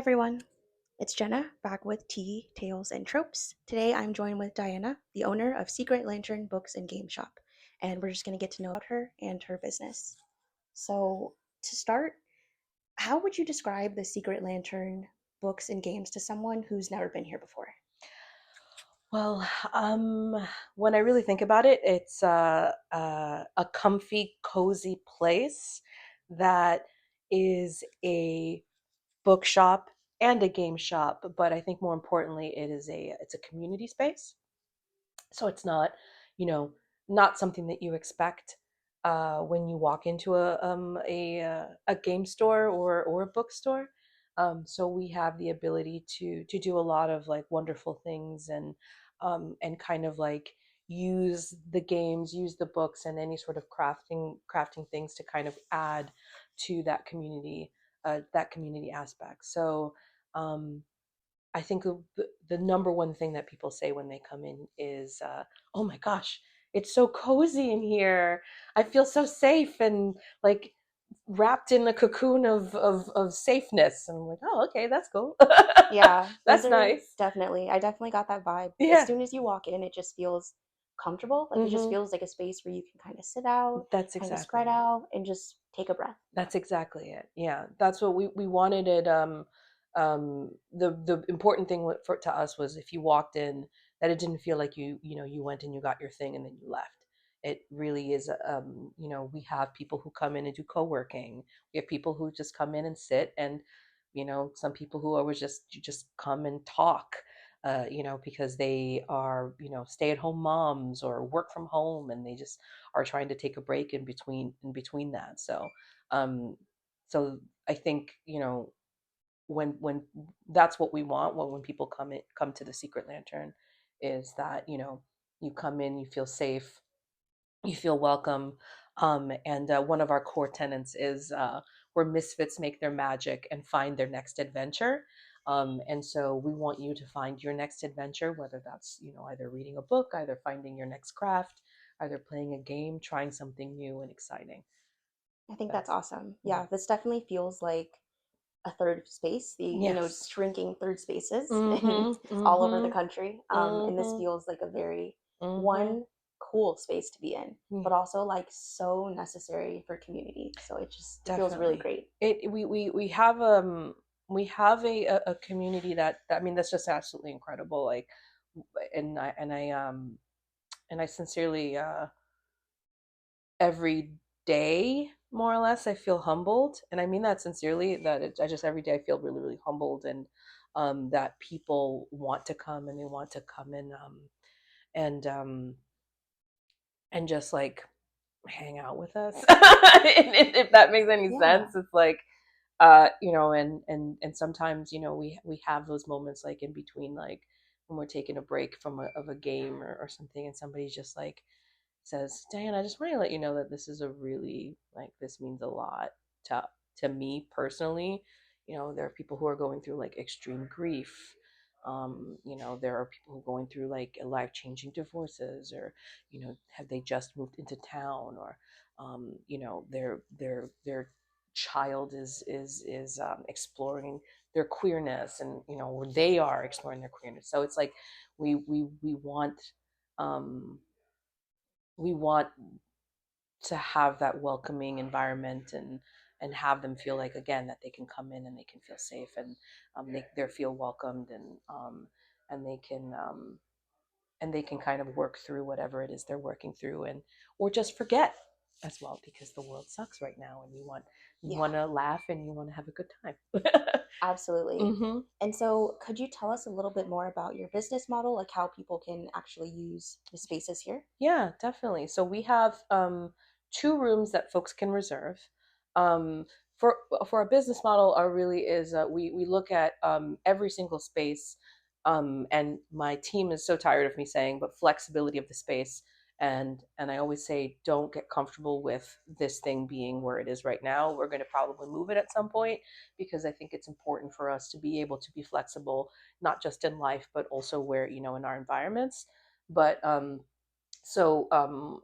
Everyone, it's Jenna back with Tea, Tales, and Tropes. Today I'm joined with Diana, the owner of Secret Lantern Books and Game Shop, and we're just going to get to know about her and her business. So, to start, how would you describe the Secret Lantern Books and Games to someone who's never been here before? Well, when I really think about it, it's a comfy, cozy place that is a bookshop and a game shop. But I think more importantly, it's a community space. So it's not, you know, not something that you expect when you walk into a game store or a bookstore. So we have the ability to do a lot of like wonderful things and kind of like use the games, use the books, and any sort of crafting things to kind of add to that community aspect. So. Um, I think the number one thing that people say when they come in is, "Oh my gosh, it's so cozy in here. I feel so safe and like wrapped in a cocoon of safeness." And I'm like, "Oh, okay, that's cool. Yeah, those That's are nice." I definitely got that vibe. As Yeah. soon as you walk in, it just feels comfortable. Like it just Hmm. feels like a space where you can kind of sit out, That's kind of exactly spread it. out, and just take a breath. That's exactly it. Yeah, that's what we wanted it. The important thing to us was if you walked in, that it didn't feel like you went and you got your thing and then you left. It really is. We have people who come in and do co-working. We have people who just come in and sit, and some people who always just come and talk. Because they are stay-at-home moms or work from home, and they just are trying to take a break in between that. Um, so I think when that's what we want when people come to the Secret Lantern, is that you come in, you feel safe, you feel welcome. And one of our core tenets is where misfits make their magic and find their next adventure. And so we want you to find your next adventure, whether that's either reading a book, either finding your next craft, either playing a game, trying something new and exciting. I think that's That's awesome. yeah. Yeah, this definitely feels like a third space, Yes. shrinking third spaces Mhm. all over the Mhm. country. And this Mhm. feels like a very Mhm. one cool space to be in, Yeah, but also like so necessary for community. So it feels really definitely. great. We have a community that I mean that's just absolutely incredible. Like, and I sincerely every day, more or less, I feel humbled, and I mean that sincerely. I just every day I feel really really humbled, and that people want to come and they want to come in, and um and just like hang out with us. If that makes any Yeah. sense, it's like and sometimes we have those moments like in between, like when we're taking a break of a game or something, and somebody's just like says, "Diane, I just want to let you know that this is a really like this means a lot to me personally." There are people who are going through like extreme grief. There are people who are going through like life-changing divorces, or have they just moved into town, or their child is exploring their queerness, and or they are exploring their queerness. So it's like we um we want to have that welcoming environment, and have them feel like, again, that they can come in and they can feel safe, and they feel welcomed, and they can kind of work through whatever it is they're working through, and or just forget as well, because the world sucks right now, and you Yeah, want to laugh and you want to have a good time. absolutely. Hmm. And so, could you tell us a little bit more about your business model, like how people can actually use the spaces here? Yeah, definitely. So we have two rooms that folks can reserve. Um, for our business model, our really is we look at every single space, and my team is so tired of me saying, but flexibility of the space. And I always say, don't get comfortable with this thing being where it is right now. We're going to probably move it at some point, because I think it's important for us to be able to be flexible, not just in life, but also where in our environments. But So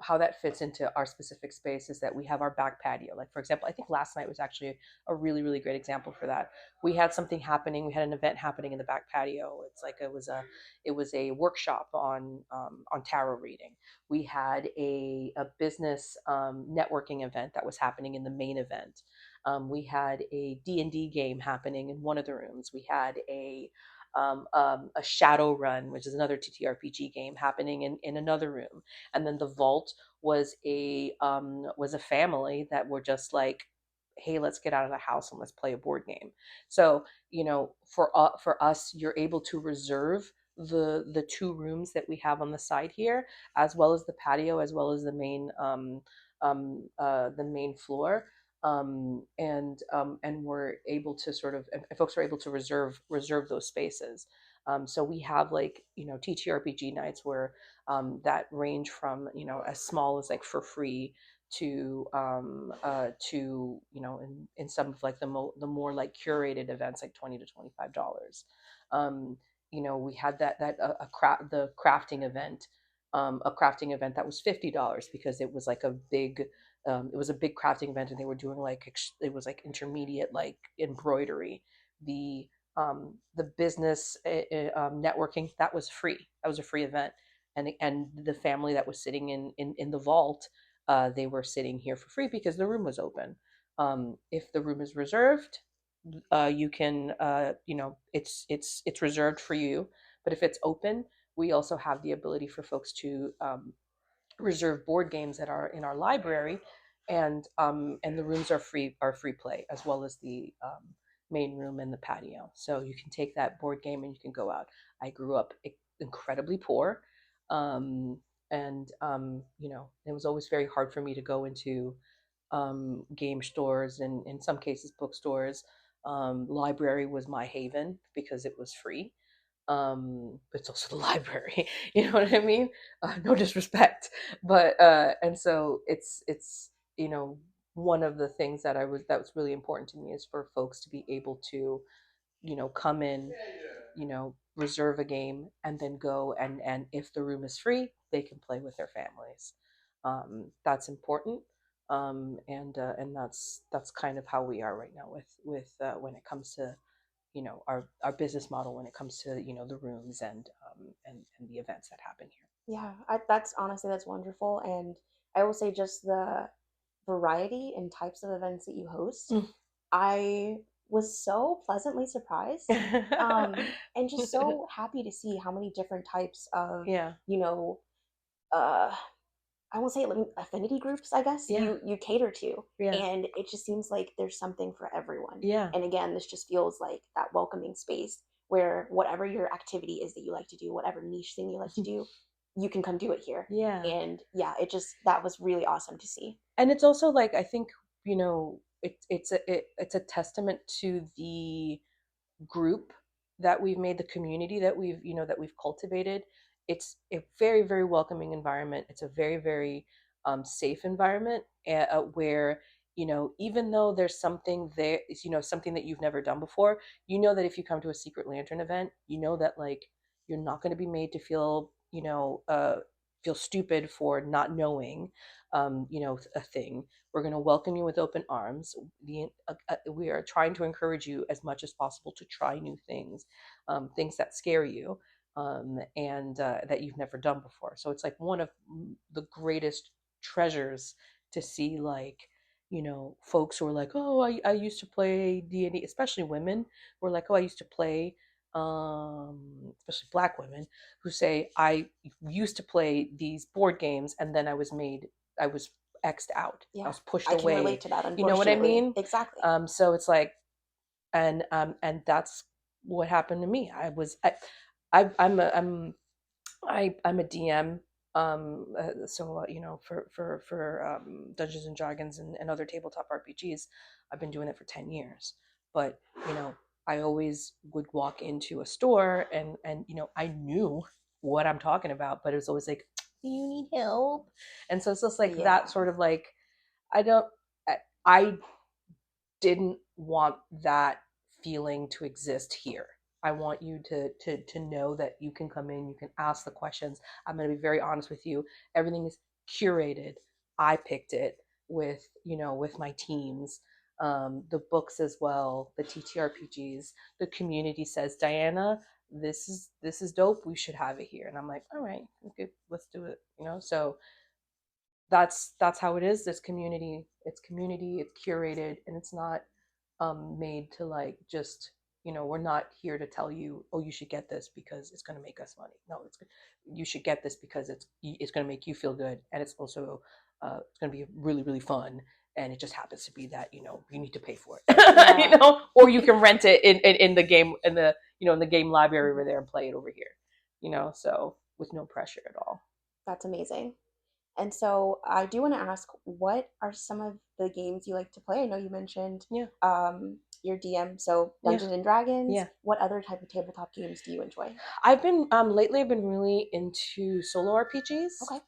how that fits into our specific space is that we have our back patio. Like for example, I think last night was actually a really really great example for that. We had something happening. We had an event happening in the back patio. It's like it was a workshop on tarot reading. We had a business networking event that was happening in the main event. We had a D&D game happening in one of the rooms. We had a shadow run, which is another TTRPG game happening in another room. And then the vault was a family that were just like, hey, let's get out of the house and let's play a board game. So for us, you're able to reserve the two rooms that we have on the side here, as well as the patio, as well as the main floor. And we're able to sort of, and folks are able to reserve those spaces. So we have, like, TTRPG nights where that range from, as small as like for free to in some of like the more like curated events, like $20 to $25. um we had that the crafting event, a crafting event that was $50 because it was a big crafting event, and they were doing like it was like intermediate like embroidery. The business networking, that was free. That was a free event. And the family that was sitting in the vault, they were sitting here for free because the room was open. If the room is reserved, you can it's reserved for you. But if it's open, we also have the ability for folks to reserve board games that are in our library. And the rooms are free play, as well as the main room and the patio. So you can take that board game and you can go out. I grew up incredibly poor, um, and it was always very hard for me to go into game stores, and in some cases bookstores. Library was my haven because it was free. But it's also the library. You know what I mean? No disrespect, but and so it's one of the things that was really important to me is for folks to be able to come in, reserve a game, and then go, and if the room is free, they can play with their families. That's important. And that's kind of how we are right now with when it comes to our business model, when it comes to the rooms and the events that happen Yeah, that's honestly that's wonderful, and I will say just the variety and types of events that you host, here. I was so pleasantly surprised, and just so happy to see how many different types of Yeah, you know uh, I won't say affinity groups, I guess yeah, you cater to, yeah, and it just seems like there's something for everyone. yeah. And again, this just feels like that welcoming space where whatever your activity is that you like to do, whatever niche thing you like to do, you can come do it here. Yeah. And yeah, it just that was really awesome to see. And it's also like, I think, it's a testament to the group that we've made, the community that we've cultivated. It's a very very welcoming environment. It's a very very safe environment, where even though there's something there, something that you've never done before, that if you come to a Secret Lantern event, that like you're not going to be made to feel stupid for not knowing a thing. We're going to welcome you with open arms. We are trying to encourage you as much as possible to try new things, things that scare you, and that you've never done before. So it's like one of the greatest treasures to see, like, folks who are like, oh, I used to play D&D, especially women who are like, oh, I used to play, especially Black women who say, I used to play these board games, and then I was X'd out. I Yeah, was pushed I can relate away. to that, You know what I unfortunately. mean? Exactly. So it's like, and that's what happened to me. I'm a DM. So for Dungeons and Dragons and other tabletop RPGs, I've been doing it for 10 years. But you know, I always would walk into a store, and I knew what I'm talking about, but it was always like, do you need help? And so it's just like that Yeah. sort of like, I don't, I didn't want that feeling to exist here. I want you to know that you can come in, you can ask the questions. I'm going to be very honest with you. Everything is curated. I picked it with, with my teams. The books as well, the TTRPGs, the community says, Diana, this is dope. We should have it here. And I'm like, all right, okay, let's do it. So that's how it is. This community, it's curated, and it's not made to like just, we're not here to tell you, oh, you should get this because it's going to make us money. No, you should get this because it's going to make you feel good, and it's also it's going to be really really fun, and it just happens to be that you need to pay for it, Yeah. or you can rent it in the game, in the game library over Mhm. there and play it over here, so with no pressure at all. That's amazing. And so I do want to ask, what are some of the games you like to play? I know you mentioned Yeah, your DM, so yeah, Dungeons and Dragons. yeah. What other type of tabletop games do you enjoy? I've been lately I've been really into solo RPGs. Okay.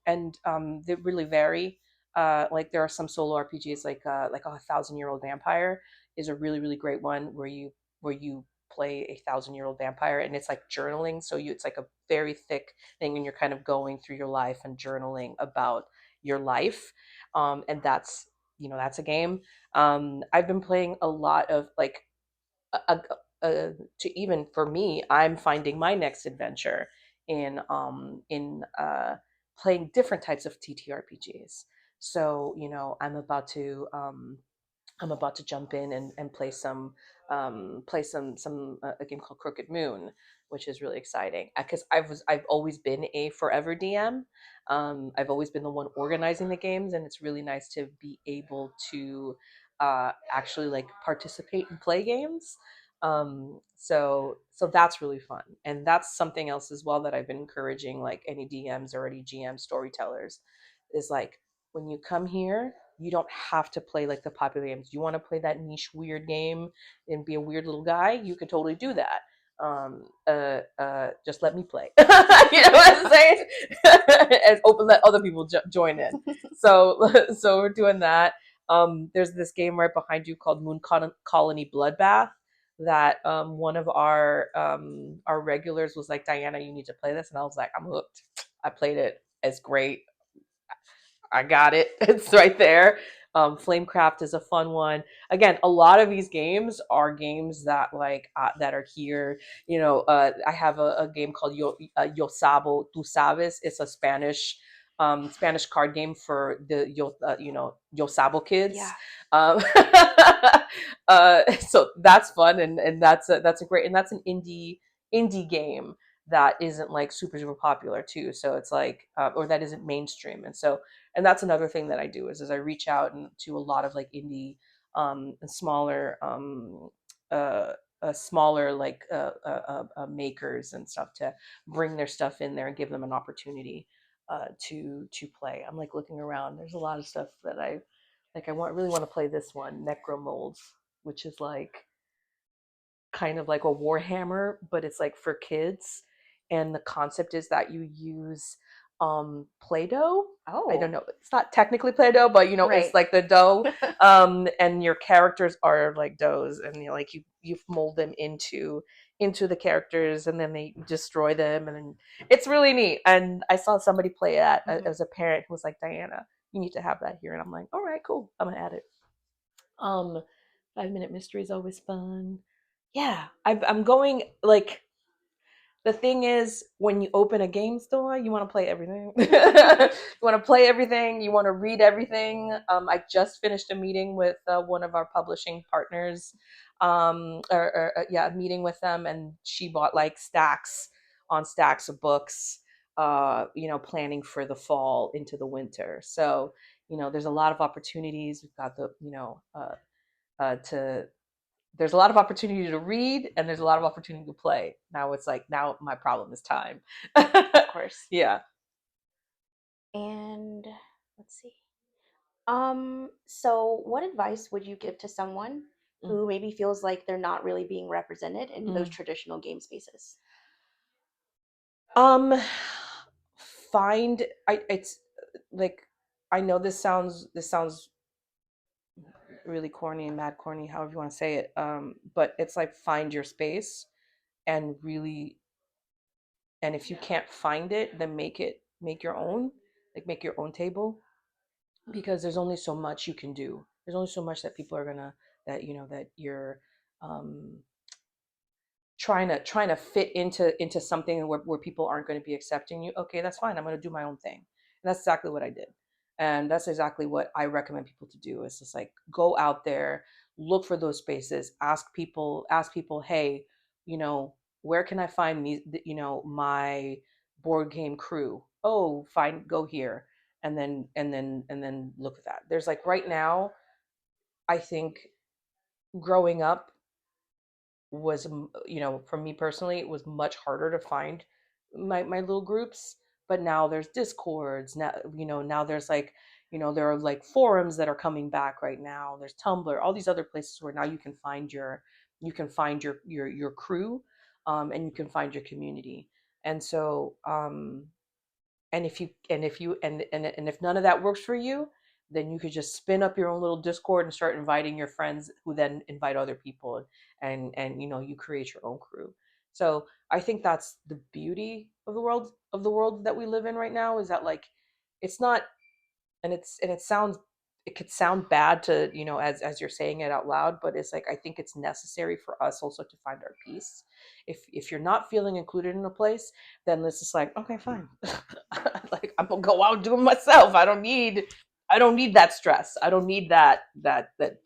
And they really vary. Like there are some solo RPGs like a thousand year old vampire is a really really great one where you play a thousand-year-old vampire, and it's like journaling. So it's like a very thick thing, and you're kind of going through your life and journaling about your life. And that's a game. I've been playing a lot of like a, to even for me, I'm finding my next adventure in playing different types of TTRPGs. So I'm about to jump in and play some a game called Crooked Moon, which is really exciting because I've always been a forever DM. I've always been the one organizing the games, and it's really nice to be able to actually like participate and play games. So that's really fun, and that's something else as well that I've been encouraging like any DMs or any GM storytellers is like when you come here, you don't have to play like the popular games. You want to play that niche weird game and be a weird little guy, you could totally do that. Just let me play. You know what I'm saying? And open let other people join in. So so we're doing that. There's this game right behind you called Colony Bloodbath that one of our regulars was like, Diana, you need to play this, and I was like, I'm hooked. I played it. It's great. I got it. It's right there. Flamecraft is a fun one. Again, a lot of these games are games that that are here. I have a game called Yo Sabo Tu Sabes. It's a Spanish card game for the Yo Sabo kids. Yeah. Um, so that's fun, and that's a great, and that's an indie game that isn't like super super popular too. So it's like or that isn't mainstream, and that's another thing that I do is I reach out to a lot of like indie and uh, smaller like makers and stuff to bring their stuff in there and give them an opportunity to play. I'm like looking around. There's a lot of stuff that I really want to play this one, Necro Molds, which is like kind of like a Warhammer, but it's like for kids. And the concept is that you use Play-Doh. I don't Oh, know. It's not technically Play-Doh, but it's right. like the dough. And your characters are like doughs, and you mold them into the characters, and then they destroy them, and then it's really neat. And I saw somebody play it Mhm. as a parent who was like, Diana, you need to have that here. And I'm like, all right, cool. I'm gonna add it. Um, 5 minute mystery is always fun. Yeah, I'm going like the thing is when you open a game store, you want to play everything. You want to play everything. You want to read everything. I just finished a meeting with one of our publishing partners, yeah, a meeting with them, and she bought like stacks on stacks of books. Planning for the fall into the winter. So there's a lot of opportunities. We've got to there's a lot of opportunity to read, and there's a lot of opportunity to play. Now it's like now my problem is time. Of course. Yeah. And let's see. So what advice would you give to someone Mm. who maybe feels like they're not really being represented in those Mm. traditional game spaces? Um, find I it's like I know this sounds really corny and mad corny, however you want to say it. But it's like find your space and really, and if you can't find it, then make your own, like make your own table, because there's only so much you can do. There's only so much that people are gonna, that that you're um trying to fit into something where people aren't going to be accepting you. Okay, that's fine, I'm going to do my own thing. And that's exactly what I did, and that's exactly what I recommend people to do. Is just like go out there, look for those spaces, ask people, hey, you know where can I find these, my board game crew? Oh, fine, go here. And then look at that. There's like right now, I think, growing up was, for me personally, it was much harder to find my little groups. But now there's discords now, now there's like, there are like forums that are coming back right now. There's Tumblr, all these other places where now you can find your crew, and you can find your community. And so, and if none of that works for you, then you could just spin up your own little Discord and start inviting your friends, who then invite other people, and you create your own crew. So I think that's the beauty of the world that we live in right now, is that, like, it's not, it could sound bad to, as you're saying it out loud, but it's like, I think it's necessary for us also to find our peace. If you're not feeling included in a place, then it's just like, okay, fine. Like, I'm gonna go out and do it myself. I don't need that stress. I don't need that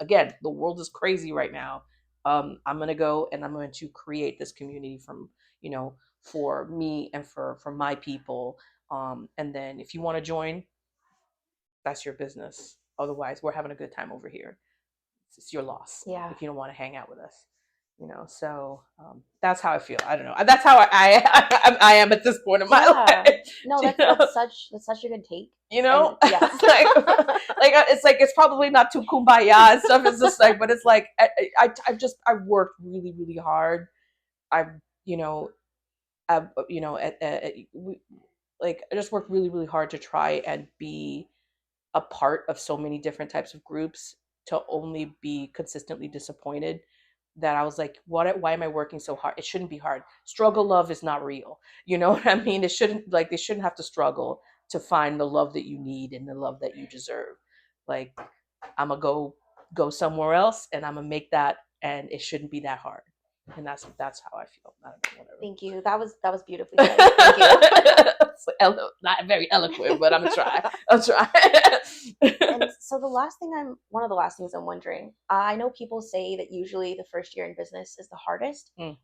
again, the world is crazy right now. I'm gonna go and I'm going to create this community you know for me and for my people. And then if you want to join, that's your business. Otherwise, we're having a good time over here. It's your loss Yeah. if you don't want to hang out with us. So that's how I feel. I don't know. That's how I am at this point in my Yeah. life. No, You that's know, such a good take. you And know, yes. it's like it's probably not too kumbaya and stuff. It's just like, but it's like I've worked really really hard. I've you know I've like I just worked really really hard to try and be a part of so many different types of groups, to only be consistently disappointed. That I was like, what? Why am I working so hard? It shouldn't be hard. Struggle love is not real. You know what I mean? They shouldn't have to struggle to find the love that you need and the love that you deserve. Like, I'm gonna go somewhere else, and I'm gonna make that, and it shouldn't be that hard. And that's how I feel. I don't know, whatever. Thank you. That was beautifully said. Thank you. Not very eloquent, but I'm gonna try. I'll try. And so one of the last things I'm wondering, I know people say that usually the first year in business is the hardest. Mm.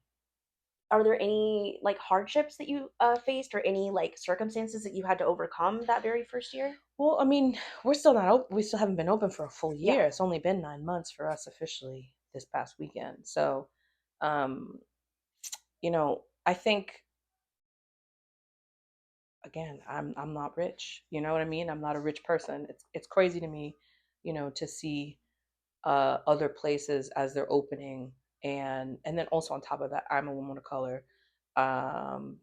Are there any like hardships that you faced, or any like circumstances that you had to overcome that very first year? Well, I mean, we're still not open. We still haven't been open for a full Yeah. year. It's only been 9 months for us officially this past weekend. So, um, I think, again, I'm not rich. You know what I mean? I'm not a rich person. It's crazy to me, to see other places as they're opening, and then also on top of that, I'm a woman of color. Um,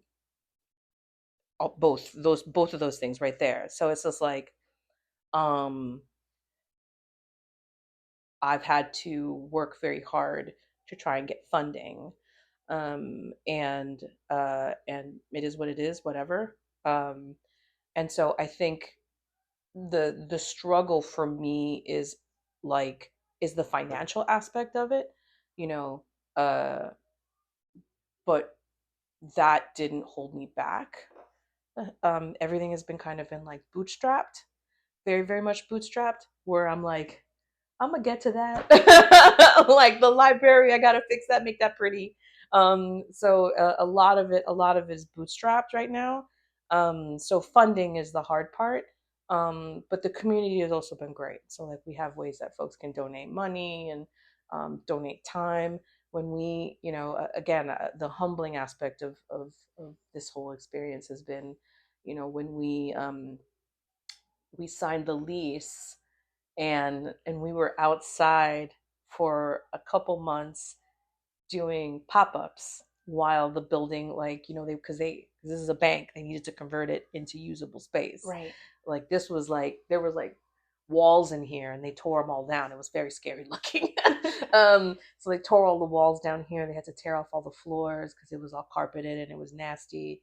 both of those things right there. So it's just like, um I've had to work very hard to try and get funding. And it is what it is, whatever. And so I think the struggle for me is the financial aspect of it, you know, uh, but that didn't hold me back. Everything has been kind of been like bootstrapped, very, very much bootstrapped, where I'm like, I'm gonna get to that. Like the library, I gotta fix that, make that pretty. So a lot of it is bootstrapped right now. So funding is the hard part. But the community has also been great. So like we have ways that folks can donate money and donate time. When we, again, the humbling aspect of this whole experience has been, when we signed the lease, and we were outside for a couple months doing pop-ups while the building, like, they because this is a bank, they needed to convert it into usable space. Right. Like, this was like, there was like walls in here, and they tore them all down. It was very scary looking. So they tore all the walls down here. They had to tear off all the floors because it was all carpeted and it was nasty.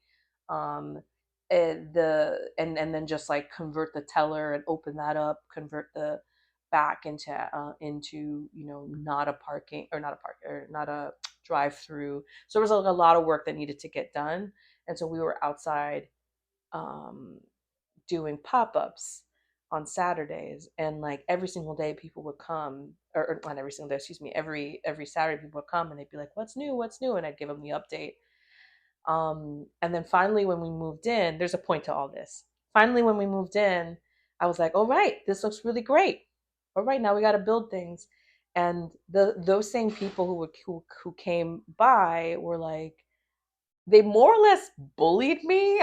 Um, and then just like convert the teller and open that up, convert the back into not a parking or not a park or not a drive through. So there was like a lot of work that needed to get done, and so we were outside um, doing pop-ups on Saturdays, and like every single day people would come, or not every single day, excuse me, every Saturday people would come and they'd be like, what's new, and I'd give them the update. And then finally when we moved in, there's a point to all this. Finally when we moved in, I was like, all right, this looks really great. All right, now we got to build things. And those same people who came by were like, they more or less bullied me.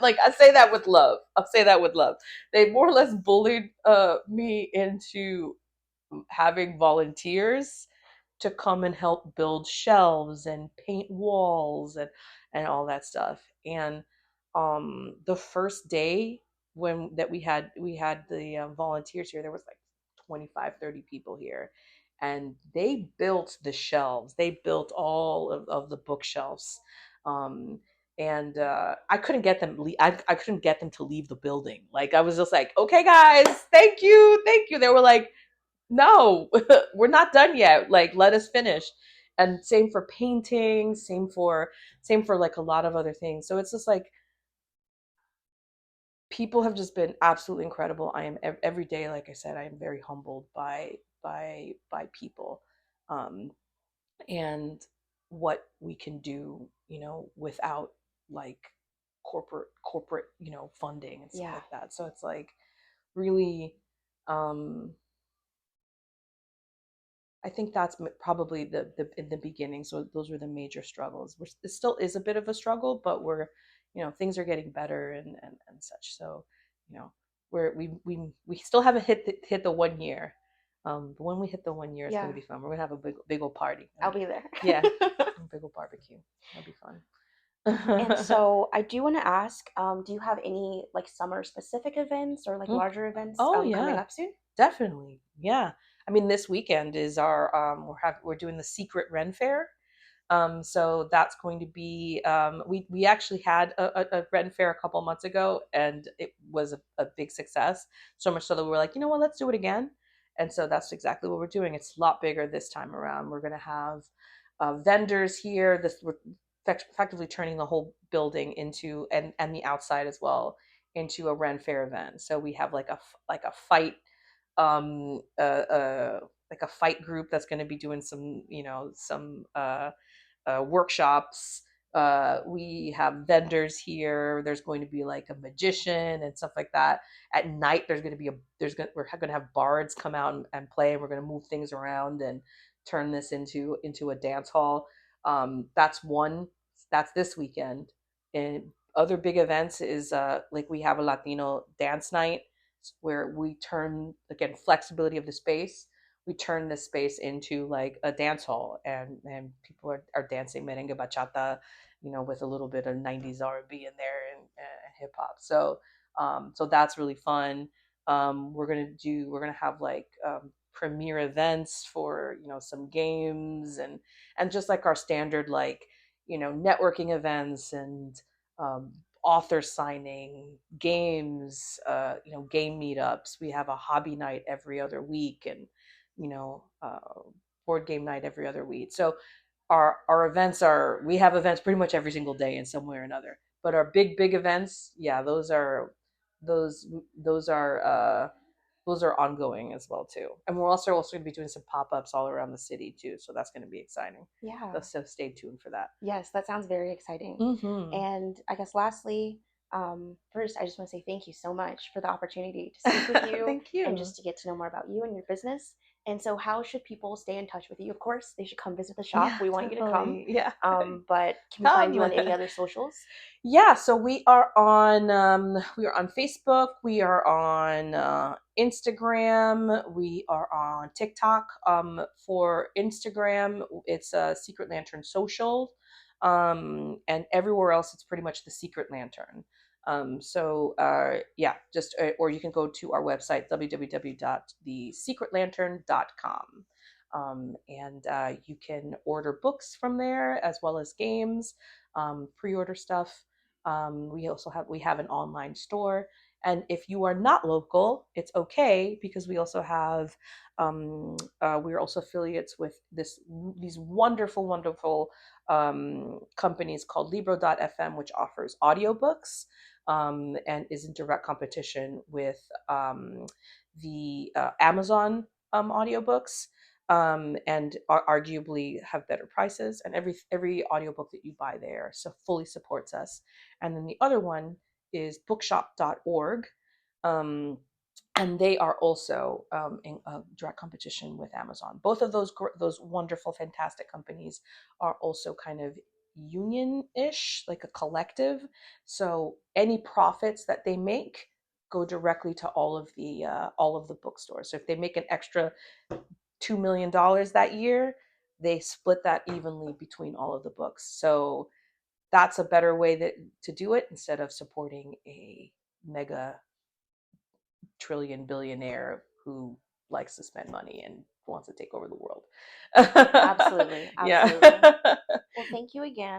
Like I say that with love. I'll say that with love. They more or less bullied me into having volunteers to come and help build shelves and paint walls and all that stuff. And the first day when that we had the volunteers here, there was like 25-30 people here, and they built the shelves. They built all of the bookshelves. Um, and I couldn't get them. I couldn't get them to leave the building. Like I was just like, okay, guys, thank you, thank you. They were like, no, we're not done yet. Like, let us finish. And same for painting, same for like a lot of other things. So it's just like people have just been absolutely incredible. I am every day, like I said, I am very humbled by people, um, and what we can do, without like corporate, funding and stuff Yeah. like that. So it's like really, um, I think that's probably the in the beginning. So those were the major struggles. It still is a bit of a struggle, but things are getting better and such. So, you know, we still haven't hit the 1 year. But when we hit the 1 year, it's Yeah. gonna be fun. We're gonna have a big old party. I'll be there. Yeah, a big old barbecue. That'll be fun. And so I do want to ask, do you have any like summer specific events or like Mm. larger events Oh coming yeah, up soon? definitely. Yeah. I mean, this weekend is our we're doing the secret Ren Fair. So that's going to be we actually had a Ren Fair a couple months ago, and it was a big success. So much so that we were like, you know what, let's do it again. And so that's exactly what we're doing. It's a lot bigger this time around. We're going to have vendors here. We're effectively turning the whole building into and the outside as well into a Ren Fair event. So we have like a fight um uh, uh like a fight group that's going to be doing some workshops. We have vendors here. There's going to be like a magician and stuff like that. At night, we're going to have bards come out and play. And we're going to move things around and turn this into a dance hall. That's one. That's this weekend. And other big events is like we have a Latino dance night where we turn, again, flexibility of the space, we turn this space into like a dance hall, and people are dancing merengue bachata, with a little bit of 90s R&B in there, and hip hop. So that's really fun. We're gonna have like premiere events for some games, and just like our standard, like networking events, and um, author signing, games, game meetups. We have a hobby night every other week, and you know, uh, board game night every other week. So our events we have events pretty much every single day in some way or another. But our big events, yeah, those those are uh, those are ongoing as well too. And we're also going to be doing some pop ups all around the city too. So that's going to be exciting. Yeah. So stay tuned for that. Yes, that sounds very exciting. Mm-hmm. And I guess lastly, first, I just want to say thank you so much for the opportunity to speak with you Thank and you. just to get to know more about you and your business. And so, how should people stay in touch with you? Of course, they should come visit the shop. Yeah, We want you to come. definitely. Yeah. But can we find you Come. on any other socials? Yeah, so we are on Facebook, we are on Instagram, we are on TikTok. For Instagram, it's Secret Lantern Social, and everywhere else it's pretty much the Secret Lantern. Yeah, just or you can go to our website www.thesecretlantern.com. And you can order books from there as well as games, pre-order stuff. We have an online store, and if you are not local, it's okay because we also have we're also affiliates with these wonderful companies called Libro.fm, which offers audiobooks and is in direct competition with the Amazon audiobooks, and arguably have better prices. And every audiobook that you buy there so fully supports us. And then the other one is bookshop.org. Um, and they are also in a direct competition with Amazon. Both of those wonderful, fantastic companies are also kind of union-ish, like a collective. So any profits that they make go directly to all of the bookstores. So if they make an extra $2 million that year, they split that evenly between all of the books. So that's a better way to do it instead of supporting a mega trillion billionaire who likes to spend money and wants to take over the world. Absolutely, Yeah. absolutely. Well, thank you again